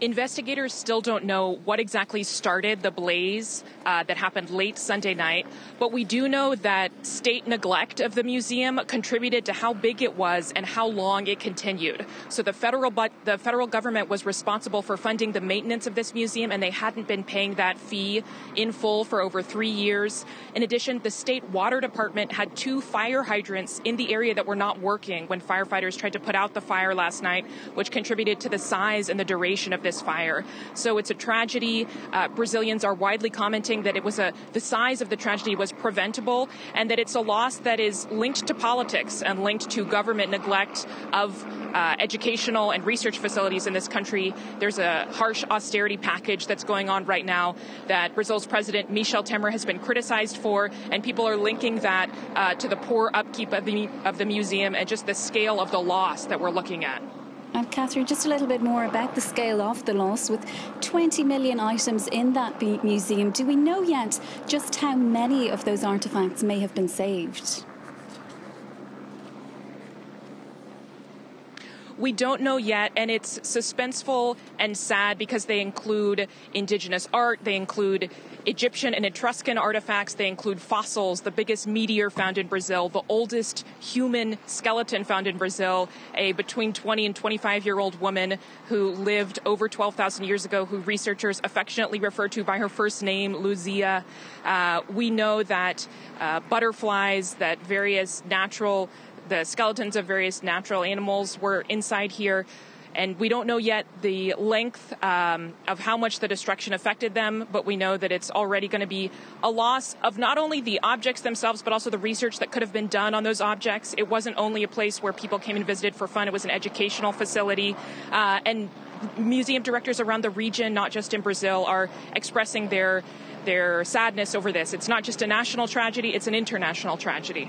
Investigators still don't know what exactly started the blaze that happened late Sunday night, but we do know that state neglect of the museum contributed to how big it was and how long it continued. So the federal government was responsible for funding the maintenance of this museum, and they hadn't been paying that fee in full for over 3 years. In addition, the state water department had 2 fire hydrants in the area that were not working when firefighters tried to put out the fire last night, which contributed to the size and the duration of this fire. So it's a tragedy. Brazilians are widely commenting that the size of the tragedy was preventable, and that it's a loss that is linked to politics and linked to government neglect of educational and research facilities in this country. There's a harsh austerity package that's going on right now that Brazil's president Michel Temer has been criticized for, and people are linking that to the poor upkeep of the museum and just the scale of the loss that we're looking at. And Catherine, just a little bit more about the scale of the loss. With 20 million items in that museum, do we know yet just how many of those artefacts may have been saved? We don't know yet, and it's suspenseful and sad because they include indigenous art, they include Egyptian and Etruscan artifacts, they include fossils, the biggest meteor found in Brazil, the oldest human skeleton found in Brazil, a between 20 and 25-year-old woman who lived over 12,000 years ago, who researchers affectionately refer to by her first name, Luzia. We know that butterflies, that the skeletons of various natural animals were inside here, and we don't know yet the length of how much the destruction affected them, but we know that it's already going to be a loss of not only the objects themselves, but also the research that could have been done on those objects. It wasn't only a place where people came and visited for fun, it was an educational facility, and museum directors around the region, not just in Brazil, are expressing their sadness over this. It's not just a national tragedy, it's an international tragedy.